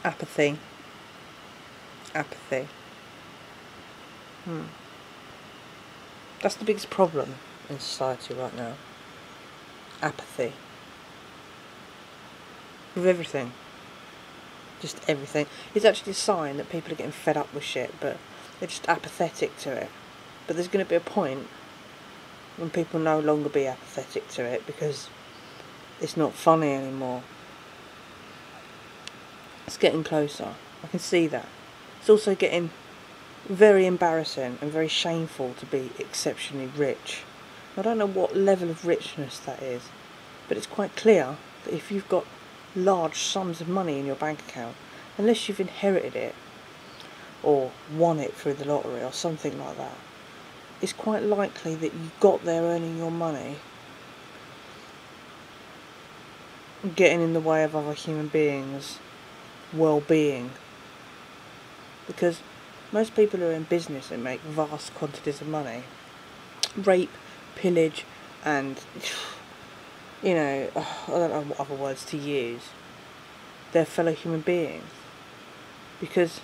Apathy. Apathy. That's the biggest problem in society right now. Apathy. With everything. Just everything. It's actually a sign that people are getting fed up with shit, but they're just apathetic to it. But there's going to be a point when people no longer be apathetic to it because it's not funny anymore. It's getting closer. I can see that. It's also getting very embarrassing and very shameful to be exceptionally rich. I don't know what level of richness that is, but it's quite clear that if you've got large sums of money in your bank account, unless you've inherited it or won it through the lottery or something like that, it's quite likely that you got there earning your money getting in the way of other human beings' well-being. Because most people who are in business and make vast quantities of money rape, pillage and, I don't know what other words to use, their fellow human beings. Because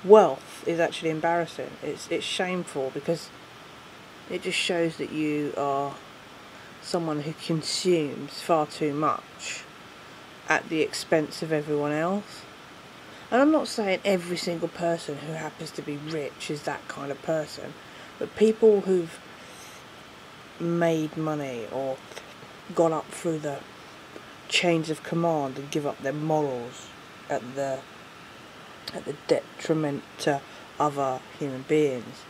wealth is actually embarrassing. It's shameful because it just shows that you are someone who consumes far too much at the expense of everyone else. And I'm not saying every single person who happens to be rich is that kind of person, but people who've made money or gone up through the chains of command and give up their morals at the detriment to other human beings.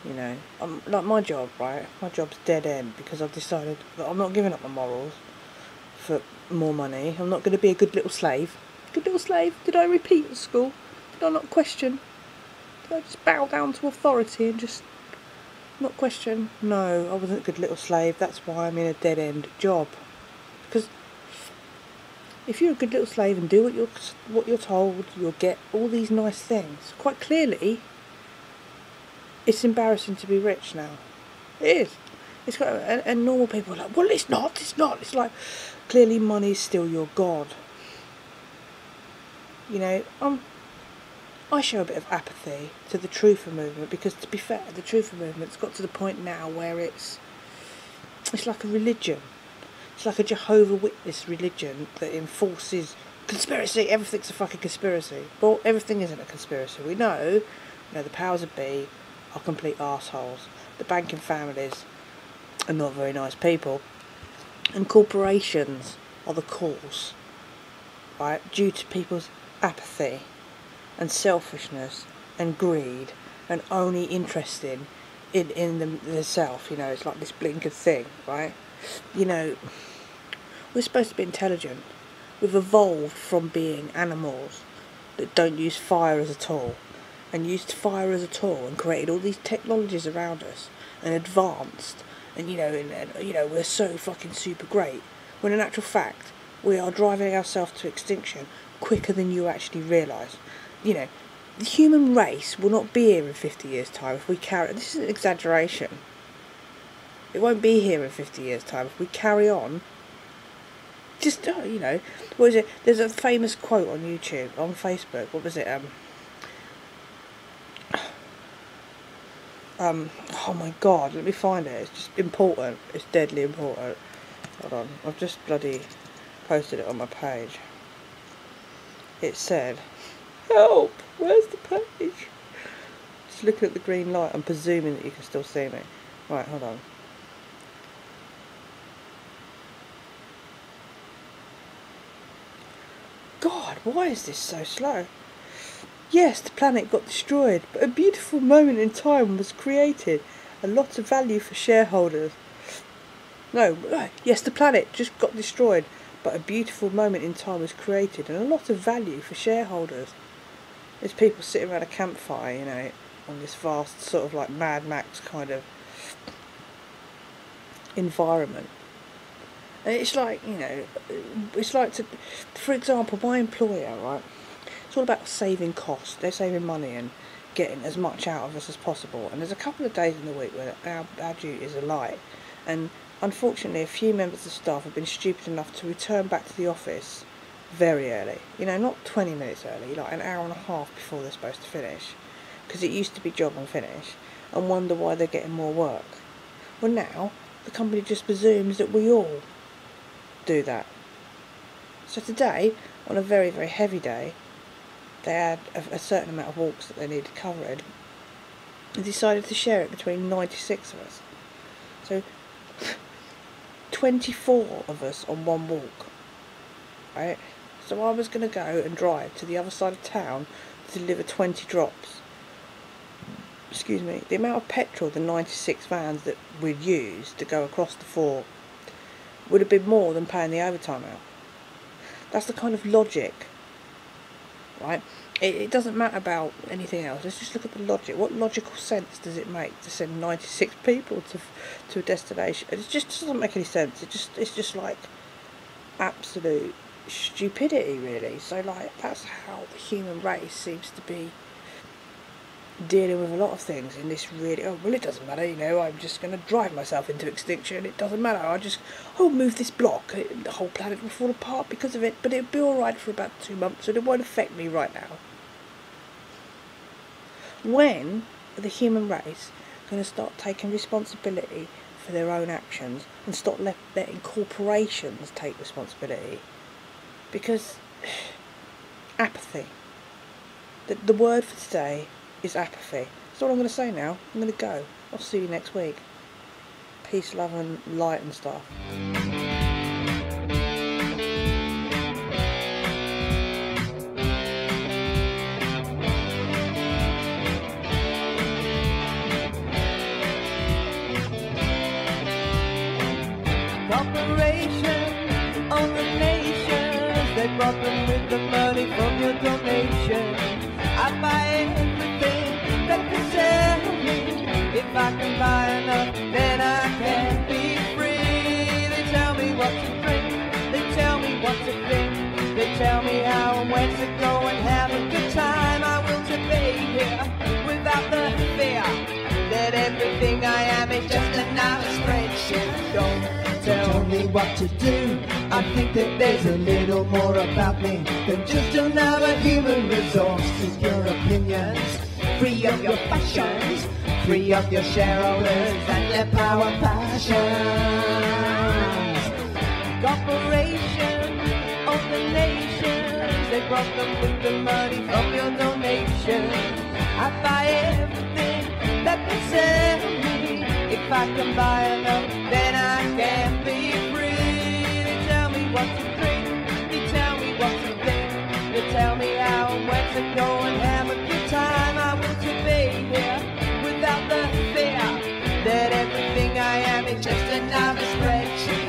Like my job, right? My job's dead end because I've decided that I'm not giving up my morals for more money. I'm not going to be a good little slave. Good little slave? Did I repeat at school? Did I not question? Did I just bow down to authority and just not question? No, I wasn't a good little slave. That's why I'm in a dead end job. Because if you're a good little slave and do what you're told, you'll get all these nice things. Quite clearly, it's embarrassing to be rich now. It is. It's got, and normal people are like, well, it's not. It's like, clearly money's still your god. I show a bit of apathy to the truther movement because, to be fair, the truther movement's got to the point now where it's like a religion. It's like a Jehovah Witness religion that enforces conspiracy. Everything's a fucking conspiracy. Well, everything isn't a conspiracy. We know, the powers that be are complete arseholes. The banking families are not very nice people. And corporations are the cause, right? Due to people's apathy and selfishness and greed and only interested in themselves. It's like this blinkered thing, right? We're supposed to be intelligent. We've evolved from being animals that don't use fire as a tool and used fire as a tool and created all these technologies around us and advanced and we're so fucking super great when in actual fact we are driving ourselves to extinction quicker than you actually realise. The human race will not be here in 50 years' time if we carry... This is an exaggeration. It won't be here in 50 years' time if we carry on. Just, what is it? There's a famous quote on YouTube, on Facebook. What was it? Oh my god, let me find it. It's just important. It's deadly important. Hold on. I've just bloody posted it on my page. It said, help! Where's the page? Just looking at the green light. I'm presuming that you can still see me. Right, hold on. God, why is this so slow? Yes, the planet got destroyed, but a beautiful moment in time was created. A lot of value for shareholders. No, yes, the planet just got destroyed, but a beautiful moment in time was created and a lot of value for shareholders. There's people sitting around a campfire, on this vast sort of like Mad Max kind of environment. And it's like, for example, my employer, right, it's all about saving costs. They're saving money and getting as much out of us as possible. And there's a couple of days in the week where our duties are light. And unfortunately, a few members of staff have been stupid enough to return back to the office very early. You know, not 20 minutes early, like an hour and a half before they're supposed to finish. Because it used to be job and finish, and wonder why they're getting more work. Well, now the company just presumes that we all do that. So today, on a very, very heavy day, they had a certain amount of walks that they needed covered, and decided to share it between 96 of us. So 24 of us on one walk, right? So I was going to go and drive to the other side of town to deliver 20 drops. Excuse me. The amount of petrol the 96 vans that we'd use to go across the 4 would have been more than paying the overtime out. That's the kind of logic, right? It doesn't matter about anything else. Let's just look at the logic. What logical sense does it make to send 96 people to a destination? It just doesn't make any sense. It's just like absolute stupidity, really. So like that's how the human race seems to be dealing with a lot of things in this really, oh well, it doesn't matter, you know, I'm just going to drive myself into extinction, it doesn't matter, I'll move this block, the whole planet will fall apart because of it, but it'll be alright for about 2 months, so it won't affect me right now. When are the human race going to start taking responsibility for their own actions and stop letting corporations take responsibility? Because apathy, the word for today is apathy. That's all I'm going to say now. I'm going to go. I'll see you next week. Peace, love and light and stuff. Corporations own the nations. They brought them with the money from your donation. I buy everything that they sell me. If I can buy enough, then I can be free. They tell me what to drink, they tell me what to think, they tell me how and when to go and have a good time. I will obey here without the fear that everything I am is just another spreadsheet. Don't tell me what to do. I think that there's a little more about me than just another human resource. With your opinions, free of your passions, free of your shareholders and their power passions. Corporations own the nations. They brought them with the money from your donation. I buy everything that they sell me. If I can buy enough, then I can be free. They tell me what to drink, they tell me what to think, they tell me how and where to go and have a good time. I will obey here without the fear that everything I am is just another spreadsheet.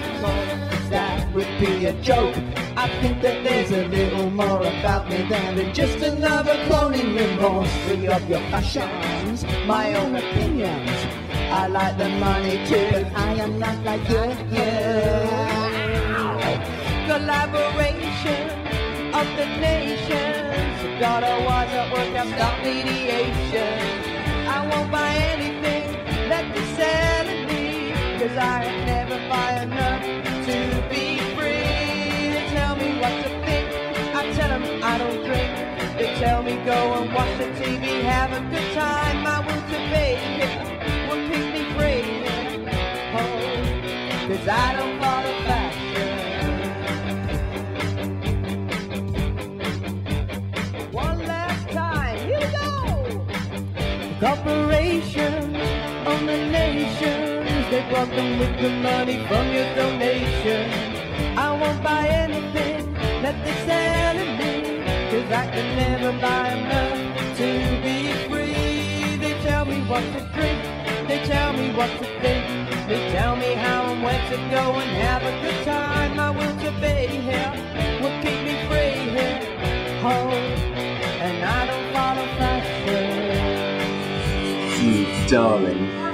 That would be a joke. I think that there's a little more about me than just another cloning remorse. Free of your passions, my own opinions. I like the money too, but I am not like you. Collaboration of the nations. God, I was at work, I've stopped mediation. I won't buy anything that they're selling me, 'cause I have never buy enough to be free. They tell me what to think, I tell them I don't drink. They tell me go and watch the TV, have a good time. I will debate it. Keep me free, oh, 'cause I don't follow fashion. One last time, here we go. Corporations own the nations. They brought them with the money from your donation. I won't buy anything that they're selling me, 'cause I can never buy enough to be free. They tell me what to drink, they tell me what to think, they tell me how and when to go and have a good time. I will obey here, will keep me free here, oh, and I don't follow fashion. You darling.